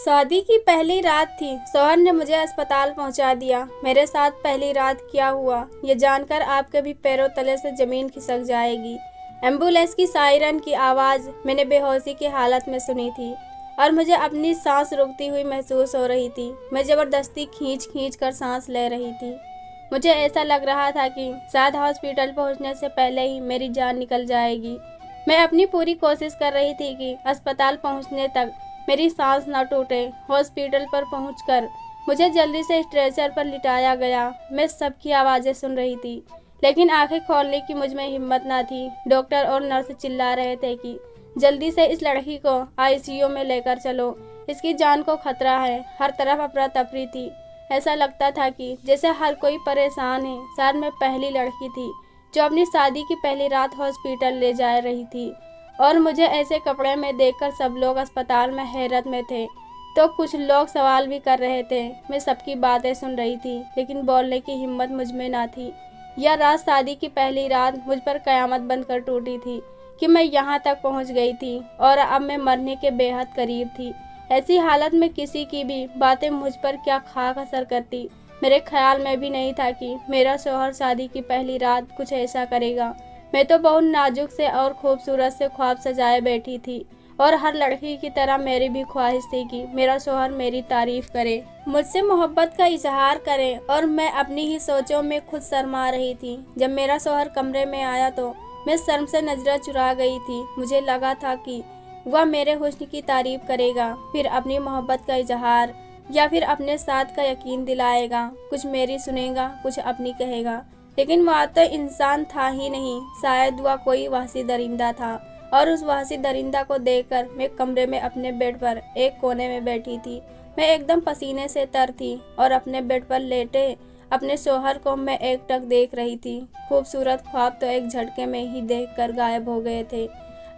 शादी की पहली रात थी। शौहर ने मुझे अस्पताल पहुंचा दिया। मेरे साथ पहली रात क्या हुआ ये जानकर आपके भी पैरों तले से जमीन खिसक जाएगी। एम्बुलेंस की सायरन की आवाज़ मैंने बेहोशी की हालत में सुनी थी और मुझे अपनी सांस रुकती हुई महसूस हो रही थी। मैं ज़बरदस्ती खींच खींच कर सांस ले रही थी। मुझे ऐसा लग रहा था कि शायद हॉस्पिटल पहुंचने से पहले ही मेरी जान निकल जाएगी। मैं अपनी पूरी कोशिश कर रही थी कि अस्पताल पहुंचने तक मेरी सांस न टूटे। हॉस्पिटल पर पहुंचकर मुझे जल्दी से स्ट्रेचर पर लिटाया गया। मैं सबकी आवाज़ें सुन रही थी, लेकिन आंखें खोलने की मुझ में हिम्मत न थी। डॉक्टर और नर्स चिल्ला रहे थे कि जल्दी से इस लड़की को आईसीयू में लेकर चलो, इसकी जान को खतरा है। हर तरफ अफरा तफरी थी। ऐसा लगता था कि जैसे हर कोई परेशान है। शायद मैं पहली लड़की थी जो अपनी शादी की पहली रात हॉस्पिटल ले जा रही थी और मुझे ऐसे कपड़े में देखकर सब लोग अस्पताल में हैरत में थे। तो कुछ लोग सवाल भी कर रहे थे। मैं सबकी बातें सुन रही थी, लेकिन बोलने की हिम्मत मुझ में ना थी। यह रात, शादी की पहली रात, मुझ पर कयामत बनकर टूटी थी कि मैं यहाँ तक पहुँच गई थी और अब मैं मरने के बेहद करीब थी। ऐसी हालत में किसी की भी बातें मुझ पर क्या खाक असर करती। मेरे ख्याल में भी नहीं था कि मेरा शौहर शादी की पहली रात कुछ ऐसा करेगा। मैं तो बहुत नाजुक से और खूबसूरत से ख्वाब सजाए बैठी थी और हर लड़की की तरह मेरी भी ख्वाहिश थी कि मेरा शौहर मेरी तारीफ करे, मुझसे मोहब्बत का इजहार करे, और मैं अपनी ही सोचों में खुद शर्मा रही थी। जब मेरा शौहर कमरे में आया तो मैं शर्म से नजरें चुरा गई थी। मुझे लगा था कि वह मेरे हुस्न की तारीफ करेगा, फिर अपनी मोहब्बत का इजहार या फिर अपने साथ का यकीन दिलाएगा। कुछ मेरी सुनेगा, कुछ अपनी कहेगा, लेकिन वह तो इंसान था ही नहीं। शायद वह कोई वहशी दरिंदा था और उस वहशी दरिंदा को देखकर मैं कमरे में अपने बेड पर एक कोने में बैठी थी। मैं एकदम पसीने से तर थी और अपने बेड पर लेटे अपने शौहर को मैं एकटक देख रही थी। खूबसूरत ख्वाब तो एक झटके में ही देखकर गायब हो गए थे।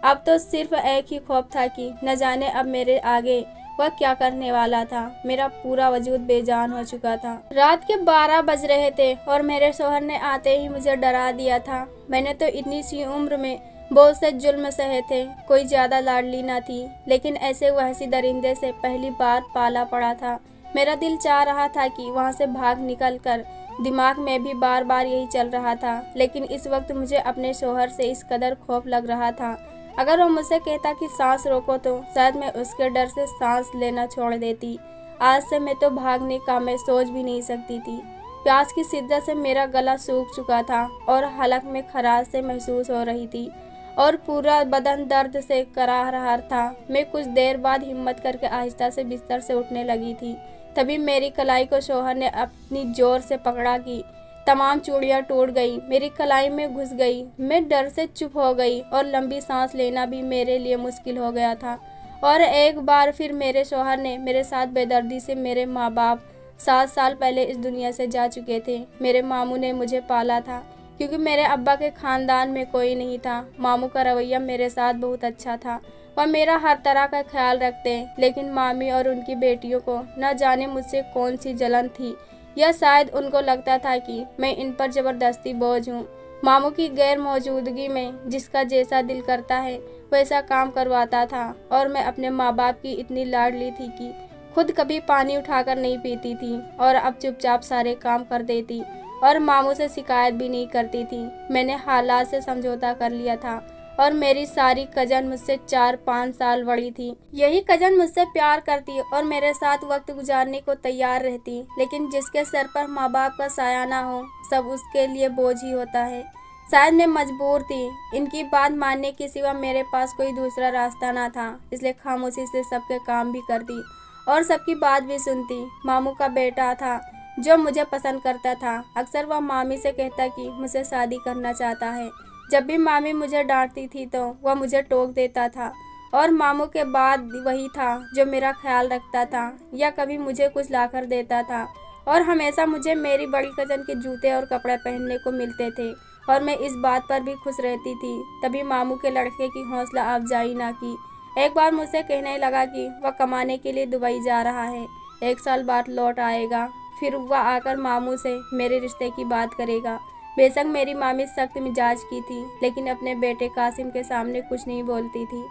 अब तो सिर्फ एक ही खौफ था कि न जाने अब मेरे आगे वह क्या करने वाला था। मेरा पूरा वजूद बेजान हो चुका था। रात के 12 बज रहे थे और मेरे शौहर ने आते ही मुझे डरा दिया था। मैंने तो इतनी सी उम्र में बहुत से जुल्म सहे थे, कोई ज्यादा लाडली ना थी, लेकिन ऐसे वहशी दरिंदे से पहली बार पाला पड़ा था। मेरा दिल चाह रहा था कि वहाँ से भाग निकल कर। दिमाग में भी बार बार यही चल रहा था, लेकिन इस वक्त मुझे अपने शौहर से इस कदर खौफ लग रहा था। अगर वो मुझसे कहता कि सांस रोको तो शायद मैं उसके डर से सांस लेना छोड़ देती। आज से मैं तो भागने का मैं सोच भी नहीं सकती थी। प्यास की शिद्दत से मेरा गला सूख चुका था और हलक में खराश से महसूस हो रही थी और पूरा बदन दर्द से कराह रहा था। मैं कुछ देर बाद हिम्मत करके आहिस्ता से बिस्तर से उठने लगी थी। तभी मेरी कलाई को शौहर ने अपनी जोर से पकड़ा कि तमाम चूड़ियां टूट गई, मेरी कलाई में घुस गई। मैं डर से चुप हो गई और लंबी सांस लेना भी मेरे लिए मुश्किल हो गया था। और एक बार फिर मेरे शौहर ने मेरे साथ बेदर्दी से मेरे माँ बाप 7 साल पहले इस दुनिया से जा चुके थे। मेरे मामू ने मुझे पाला था क्योंकि मेरे अब्बा के खानदान में कोई नहीं था। मामू का रवैया मेरे साथ बहुत अच्छा था। वह मेरा हर तरह का ख्याल रखते, लेकिन मामी और उनकी बेटियों को न जाने मुझसे कौन सी जलन थी, या शायद उनको लगता था कि मैं इन पर जबरदस्ती बोझ हूँ। मामू की गैर मौजूदगी में जिसका जैसा दिल करता है वैसा काम करवाता था और मैं अपने माँ बाप की इतनी लाडली थी कि खुद कभी पानी उठाकर नहीं पीती थी और अब चुपचाप सारे काम कर देती और मामू से शिकायत भी नहीं करती थी। मैंने हालात से समझौता कर लिया था और मेरी सारी कजन मुझसे 4-5 साल बड़ी थी। यही कजन मुझसे प्यार करती और मेरे साथ वक्त गुजारने को तैयार रहती, लेकिन जिसके सर पर माँ बाप का साया ना हो सब उसके लिए बोझ ही होता है। शायद मैं मजबूर थी। इनकी बात मानने के सिवा मेरे पास कोई दूसरा रास्ता ना था, इसलिए खामोशी से सबके काम भी करती और सबकी बात भी सुनती। मामू का बेटा था जो मुझे पसंद करता था। अक्सर वह मामी से कहता कि मुझसे शादी करना चाहता है। जब भी मामी मुझे डांटती थी तो वह मुझे टोक देता था और मामू के बाद वही था जो मेरा ख्याल रखता था या कभी मुझे कुछ लाकर देता था और हमेशा मुझे मेरी बड़ी कजन के जूते और कपड़े पहनने को मिलते थे और मैं इस बात पर भी खुश रहती थी। तभी मामू के लड़के की हौसला अफजाई ना की। एक बार मुझसे कहने लगा कि वह कमाने के लिए दुबई जा रहा है, 1 साल बाद लौट आएगा, फिर वह आकर मामू से मेरे रिश्ते की बात करेगा। बेशक मेरी मामी सख्त मिजाज की थी, लेकिन अपने बेटे कासिम के सामने कुछ नहीं बोलती थी।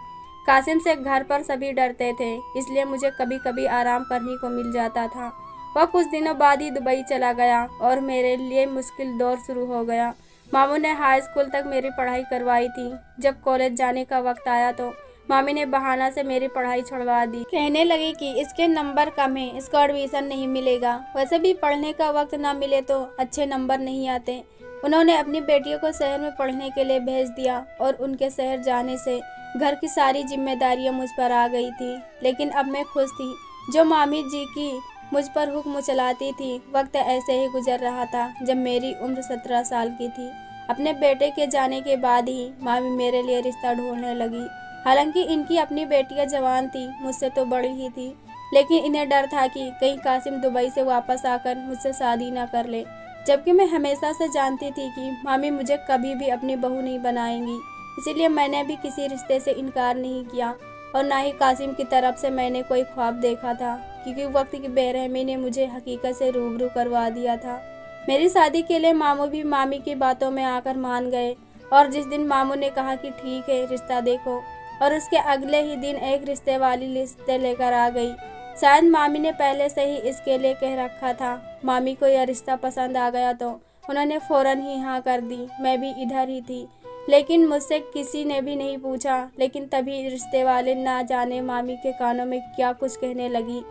कासिम से घर पर सभी डरते थे, इसलिए मुझे कभी कभी आराम करने को मिल जाता था। वह कुछ दिनों बाद ही दुबई चला गया और मेरे लिए मुश्किल दौर शुरू हो गया। मामू ने हाई स्कूल तक मेरी पढ़ाई करवाई थी। जब कॉलेज जाने का वक्त आया तो मामी ने बहाना से मेरी पढ़ाई छुड़वा दी। कहने लगी कि इसके नंबर कम हैं, इसको एडमिशन नहीं मिलेगा। वैसे भी पढ़ने का वक्त ना मिले तो अच्छे नंबर नहीं आते। उन्होंने अपनी बेटियों को शहर में पढ़ने के लिए भेज दिया और उनके शहर जाने से घर की सारी जिम्मेदारियां मुझ पर आ गई थी। लेकिन अब मैं खुश थी। जो मामी जी की मुझ पर हुक्म चलाती थी, वक्त ऐसे ही गुजर रहा था जब मेरी उम्र 17 साल की थी। अपने बेटे के जाने के बाद ही मामी मेरे लिए रिश्ता ढूंढने लगी। हालांकि इनकी अपनी बेटियां जवान थी, मुझसे तो बड़ी ही थी, लेकिन इन्हें डर था कि कहीं कासिम दुबई से वापस आकर मुझसे शादी न कर ले। जबकि मैं हमेशा से जानती थी कि मामी मुझे कभी भी अपनी बहू नहीं बनाएंगी। इसीलिए मैंने भी किसी रिश्ते से इनकार नहीं किया और ना ही कासिम की तरफ से मैंने कोई ख्वाब देखा था, क्योंकि वक्त की बेरहमी ने मुझे हकीकत से रूबरू करवा दिया था। मेरी शादी के लिए मामू भी मामी की बातों में आकर मान गए और जिस दिन मामू ने कहा कि ठीक है रिश्ता देखो, और उसके अगले ही दिन एक रिश्ते वाली लिस्ट लेकर आ गई। शायद मामी ने पहले से ही इसके लिए कह रखा था। मामी को यह रिश्ता पसंद आ गया तो उन्होंने फौरन ही हाँ कर दी। मैं भी इधर ही थी, लेकिन मुझसे किसी ने भी नहीं पूछा। लेकिन तभी रिश्ते वाले ना जाने मामी के कानों में क्या कुछ कहने लगी।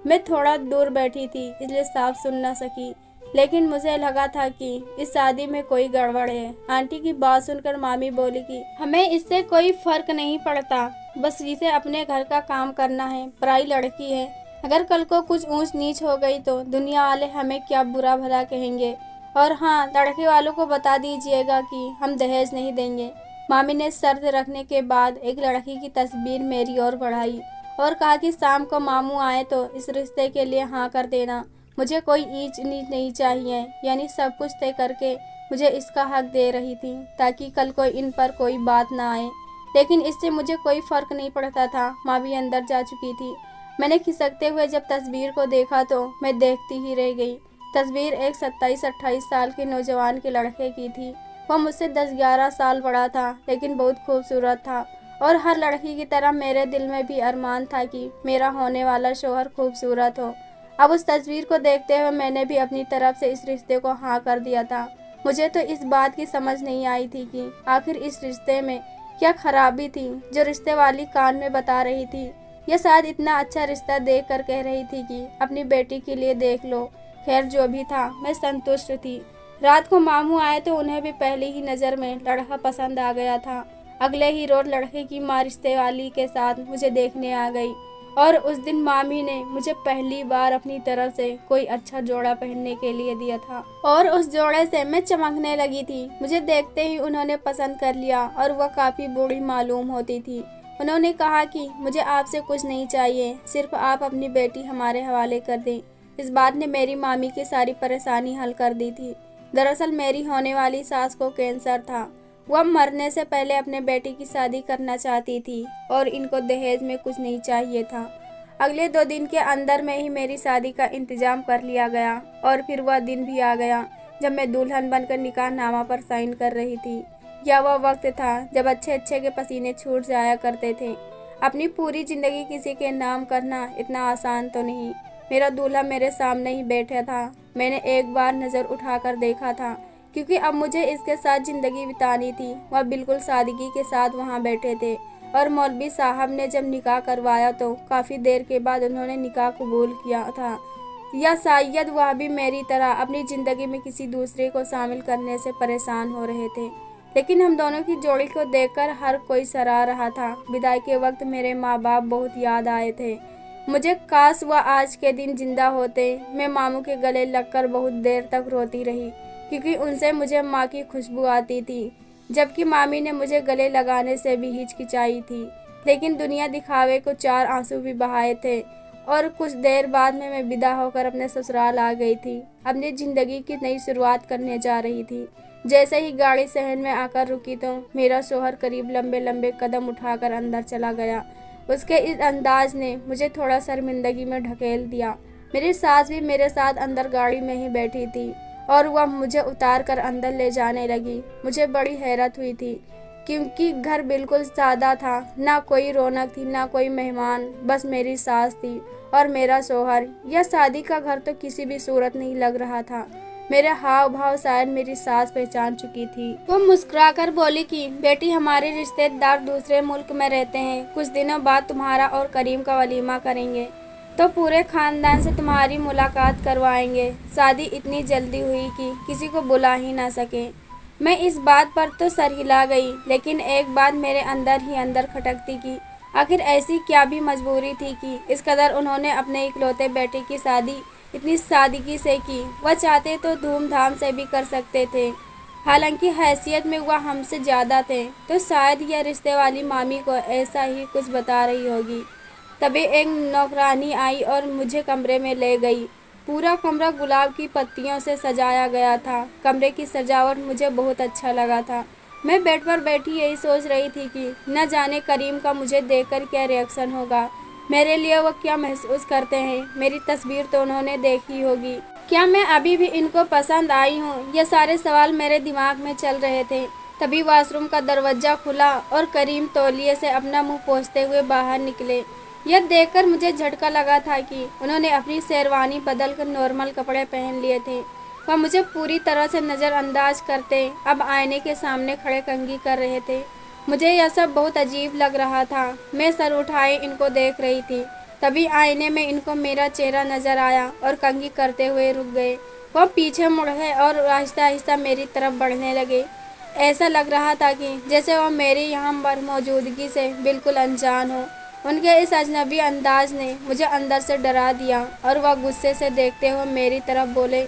मैं थोड़ा दूर बैठी थी, इसलिए साफ सुन न सकी, लेकिन मुझे लगा था कि इस शादी में कोई गड़बड़ है। आंटी की बात सुनकर मामी बोली कि हमें इससे कोई फर्क नहीं पड़ता, बस इसे अपने घर का काम करना है, पराई लड़की है। अगर कल को कुछ ऊंच नीच हो गई तो दुनिया वाले हमें क्या बुरा भला कहेंगे। और हाँ, लड़के वालों को बता दीजिएगा कि हम दहेज नहीं देंगे। मामी ने शर्त रखने के बाद एक लड़की की तस्वीर मेरी ओर बढ़ाई और कहा कि शाम को मामू आए तो इस रिश्ते के लिए हाँ कर देना। मुझे कोई ईच नीच नहीं चाहिए, यानी सब कुछ तय करके मुझे इसका हक दे रही थी ताकि कल को इन पर कोई बात ना आए। लेकिन इससे मुझे कोई फर्क नहीं पड़ता था। मामी अंदर जा चुकी थी। मैंने खिसकते हुए जब तस्वीर को देखा तो मैं देखती ही रह गई। तस्वीर एक 27-28 साल के नौजवान के लड़के की थी। वह मुझसे 10-11 साल बड़ा था, लेकिन बहुत खूबसूरत था और हर लड़की की तरह मेरे दिल में भी अरमान था कि मेरा होने वाला शौहर खूबसूरत हो। अब उस तस्वीर को देखते हुए मैंने भी अपनी तरफ से इस रिश्ते को हाँ कर दिया था। मुझे तो इस बात की समझ नहीं आई थी कि आखिर इस रिश्ते में क्या खराबी थी जो रिश्ते वाली कान में बता रही थी। यह शायद इतना अच्छा रिश्ता देख कर कह रही थी कि अपनी बेटी के लिए देख लो। खैर जो भी था, मैं संतुष्ट थी। रात को मामू आए तो उन्हें भी पहली ही नज़र में लड़का पसंद आ गया था। अगले ही रोज लड़के की माँ रिश्ते वाली के साथ मुझे देखने आ गई और उस दिन मामी ने मुझे पहली बार अपनी तरफ से कोई अच्छा जोड़ा पहनने के लिए दिया था और उस जोड़े से मैं चमकने लगी थी। मुझे देखते ही उन्होंने पसंद कर लिया और वह काफ़ी बूढ़ी मालूम होती थी। उन्होंने कहा कि मुझे आपसे कुछ नहीं चाहिए, सिर्फ आप अपनी बेटी हमारे हवाले कर दें। इस बात ने मेरी मामी की सारी परेशानी हल कर दी थी। दरअसल मेरी होने वाली सास को कैंसर था। वह मरने से पहले अपने बेटी की शादी करना चाहती थी और इनको दहेज में कुछ नहीं चाहिए था। अगले 2 दिन के अंदर में ही मेरी शादी का इंतजाम कर लिया गया और फिर वह दिन भी आ गया जब मैं दुल्हन बनकर निकाहनामा पर साइन कर रही थी। यह वह वक्त था जब अच्छे अच्छे के पसीने छूट जाया करते थे। अपनी पूरी जिंदगी किसी के नाम करना इतना आसान तो नहीं। मेरा दूल्हा मेरे सामने ही बैठा था। मैंने एक बार नज़र उठाकर देखा था, क्योंकि अब मुझे इसके साथ ज़िंदगी बितानी थी। वह बिल्कुल सादगी के साथ वहाँ बैठे थे और मौलवी साहब ने जब निकाह करवाया तो काफ़ी देर के बाद उन्होंने निकाह कबूल किया था। या शायद वह भी मेरी तरह अपनी ज़िंदगी में किसी दूसरे को शामिल करने से परेशान हो रहे थे। लेकिन हम दोनों की जोड़ी को देखकर हर कोई सराह रहा था। विदाई के वक्त मेरे माँ बाप बहुत याद आए थे। मुझे काश वह आज के दिन जिंदा होते। मैं मामू के गले लगकर बहुत देर तक रोती रही, क्योंकि उनसे मुझे माँ की खुशबू आती थी, जबकि मामी ने मुझे गले लगाने से भी हिचकिचाई थी। लेकिन दुनिया दिखावे को 4 आंसू भी बहाए थे और कुछ देर बाद में मैं विदा होकर अपने ससुराल आ गई थी। अपनी ज़िंदगी की नई शुरुआत करने जा रही थी। जैसे ही गाड़ी शहर में आकर रुकी तो मेरा शौहर करीब लंबे लंबे कदम उठाकर अंदर चला गया। उसके इस अंदाज ने मुझे थोड़ा शर्मिंदगी में ढकेल दिया। मेरी सास भी मेरे साथ अंदर गाड़ी में ही बैठी थी और वह मुझे उतार कर अंदर ले जाने लगी। मुझे बड़ी हैरत हुई थी क्योंकि घर बिल्कुल सादा था, ना कोई रौनक थी, ना कोई मेहमान, बस मेरी सास थी और मेरा शौहर। यह शादी का घर तो किसी भी सूरत नहीं लग रहा था। मेरे हाव भाव शायद मेरी सास पहचान चुकी थी। वो मुस्कुराकर बोली कि बेटी, हमारे रिश्तेदार दूसरे मुल्क में रहते हैं, कुछ दिनों बाद तुम्हारा और करीम का वलीमा करेंगे तो पूरे खानदान से तुम्हारी मुलाकात करवाएंगे। शादी इतनी जल्दी हुई कि किसी को बुला ही ना सके। मैं इस बात पर तो सर हिला गई, लेकिन एक बात मेरे अंदर ही अंदर खटकती कि आखिर ऐसी क्या भी मजबूरी थी कि इस कदर उन्होंने अपने इकलौते बेटे की शादी इतनी सादगी से की। वह चाहते तो धूमधाम से भी कर सकते थे, हालांकि हैसियत में वह हमसे ज़्यादा थे, तो शायद यह रिश्ते वाली मामी को ऐसा ही कुछ बता रही होगी। तभी एक नौकरानी आई और मुझे कमरे में ले गई। पूरा कमरा गुलाब की पत्तियों से सजाया गया था। कमरे की सजावट मुझे बहुत अच्छा लगा था। मैं बेड पर बैठी यही सोच रही थी कि न जाने करीम का मुझे देखकर क्या रिएक्शन होगा, मेरे लिए वो क्या महसूस करते हैं। मेरी तस्वीर तो उन्होंने देखी होगी, क्या मैं अभी भी इनको पसंद आई हूँ? ये सारे सवाल मेरे दिमाग में चल रहे थे। तभी वॉशरूम का दरवाजा खुला और करीम तौलिए से अपना मुंह पोंछते हुए बाहर निकले। यह देखकर मुझे झटका लगा था कि उन्होंने अपनी शेरवानी बदलकर नॉर्मल कपड़े पहन लिए थे। वह मुझे पूरी तरह से नज़रअंदाज करते अब आईने के सामने खड़े कंघी कर रहे थे। मुझे यह सब बहुत अजीब लग रहा था। मैं सर उठाए इनको देख रही थी। तभी आईने में इनको मेरा चेहरा नजर आया और कंघी करते हुए रुक गए। वह पीछे मुड़ गए और आहिस्ता आहिस्ता मेरी तरफ बढ़ने लगे। ऐसा लग रहा था कि जैसे वह मेरी यहाँ पर मौजूदगी से बिल्कुल अनजान हो। उनके इस अजनबी अंदाज ने मुझे अंदर से डरा दिया और वह गुस्से से देखते हुए मेरी तरफ बोले,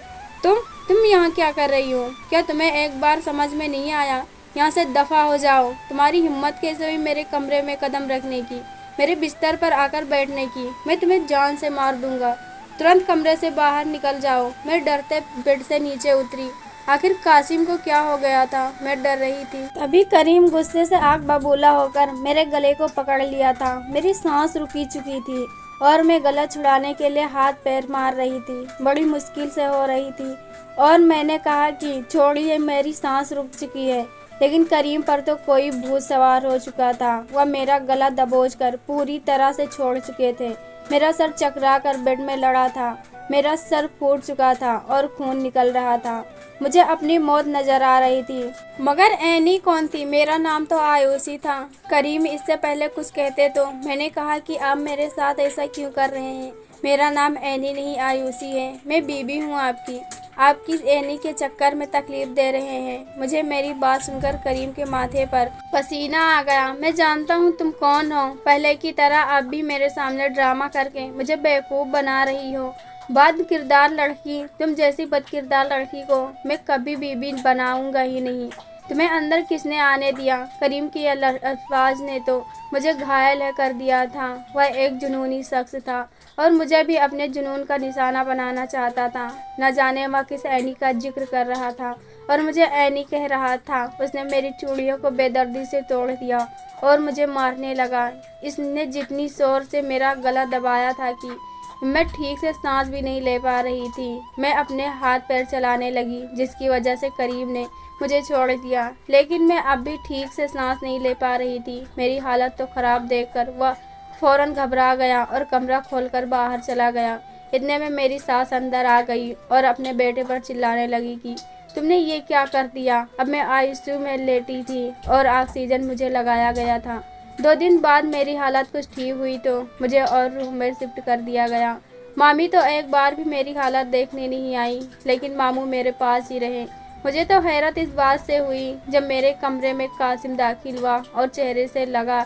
तुम यहाँ क्या कर रही हो? क्या तुम्हें एक बार समझ में नहीं आया? यहाँ से दफा हो जाओ। तुम्हारी हिम्मत कैसे हुई मेरे कमरे में कदम रखने की, मेरे बिस्तर पर आकर बैठने की? मैं तुम्हें जान से मार दूंगा। तुरंत कमरे से बाहर निकल जाओ। मैं डरते बेड से नीचे उतरी। आखिर कासिम को क्या हो गया था? मैं डर रही थी। तभी करीम गुस्से से आग बबूला होकर मेरे गले को पकड़ लिया था। मेरी सांस रुकी चुकी थी और मैं गला छुड़ाने के लिए हाथ पैर मार रही थी। बड़ी मुश्किल से हो रही थी और मैंने कहा कि छोड़िए, मेरी सांस रुक चुकी है। लेकिन करीम पर तो कोई भूत सवार हो चुका था। वह मेरा गला दबोचकर पूरी तरह से छोड़ चुके थे। मेरा सर चकरा कर बेड में लड़ा था। मेरा सर फूट चुका था और खून निकल रहा था। मुझे अपनी मौत नजर आ रही थी। मगर ऐनी कौन थी? मेरा नाम तो आयुषी था। करीम इससे पहले कुछ कहते तो मैंने कहा कि आप मेरे साथ ऐसा क्यों कर रहे हैं? मेरा नाम ऐनी नहीं आयुषी है। मैं बीबी हूँ आपकी। आपकी ऐनी के चक्कर में तकलीफ दे रहे हैं। मुझे मेरी बात सुनकर करीम के माथे पर पसीना आ गया। मैं जानता हूँ तुम कौन हो। पहले की तरह आप भी मेरे सामने ड्रामा करके मुझे बेवकूफ़ बना रही हो। बद किरदार लड़की, तुम जैसी बद किरदार लड़की को मैं कभी बीबी बनाऊंगा ही नहीं। तुम्हें अंदर किसने आने दिया? करीम की अल्फाज ने तो मुझे घायल कर दिया था। वह एक जुनूनी शख्स था और मुझे भी अपने जुनून का निशाना बनाना चाहता था। न जाने वह किस ऐनी का जिक्र कर रहा था और मुझे ऐनी कह रहा था। उसने मेरी चूड़ियों को बेदर्दी से तोड़ दिया और मुझे मारने लगा। इसने जितनी जोर से मेरा गला दबाया था कि मैं ठीक से सांस भी नहीं ले पा रही थी। मैं अपने हाथ पैर चलाने लगी, जिसकी वजह से करीम ने मुझे छोड़ दिया। लेकिन मैं अब भी ठीक से सांस नहीं ले पा रही थी। मेरी हालत तो ख़राब देखकर वह फ़ौरन घबरा गया और कमरा खोलकर बाहर चला गया। इतने में मेरी सास अंदर आ गई और अपने बेटे पर चिल्लाने लगी कि तुमने ये क्या कर दिया? अब मैं आईसीयू में लेटी थी और ऑक्सीजन मुझे लगाया गया था। 2 दिन बाद मेरी हालत कुछ ठीक हुई तो मुझे और रूम में शिफ्ट कर दिया गया। मामी तो एक बार भी मेरी हालत देखने नहीं आई, लेकिन मामू मेरे पास ही रहे। मुझे तो हैरत इस बात से हुई जब मेरे कमरे में कासिम दाखिल हुआ और चेहरे से लगा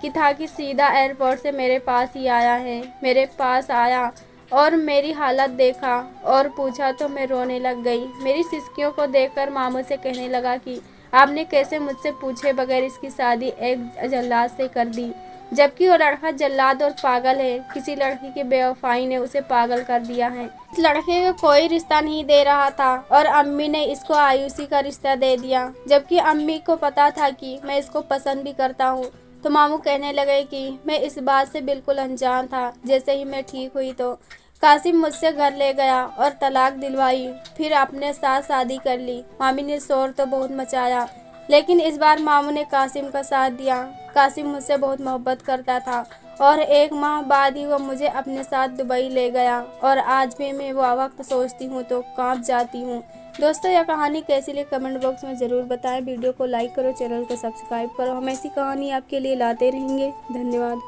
कि था कि सीधा एयरपोर्ट से मेरे पास ही आया है। मेरे पास आया और मेरी हालत देखा और पूछा तो मैं रोने लग गई। मेरी सिसकियों को देखकर मामू से कहने लगा कि आपने कैसे मुझसे पूछे बगैर इसकी शादी एक जल्लाद से कर दी, जबकि वो लड़का जल्लाद और पागल है। किसी लड़की की बेवफाई ने उसे पागल कर दिया है। इस लड़के को कोई रिश्ता नहीं दे रहा था और अम्मी ने इसको आयुषी का रिश्ता दे दिया, जबकि अम्मी को पता था कि मैं इसको पसंद भी करता हूँ। तो मामू कहने लगे कि मैं इस बात से बिल्कुल अनजान था। जैसे ही मैं ठीक हुई तो कासिम मुझसे घर ले गया और तलाक दिलवाई, फिर अपने साथ शादी कर ली। मामी ने शोर तो बहुत मचाया लेकिन इस बार मामू ने कासिम का साथ दिया। कासिम मुझसे बहुत मोहब्बत करता था और 1 माह बाद ही वो मुझे अपने साथ दुबई ले गया और आज भी मैं वो वक्त सोचती हूँ तो कांप जाती हूँ। दोस्तों, यह कहानी कैसी लगी कमेंट बॉक्स में ज़रूर बताएं। वीडियो को लाइक करो, चैनल को सब्सक्राइब करो। हम ऐसी कहानी आपके लिए लाते रहेंगे। धन्यवाद।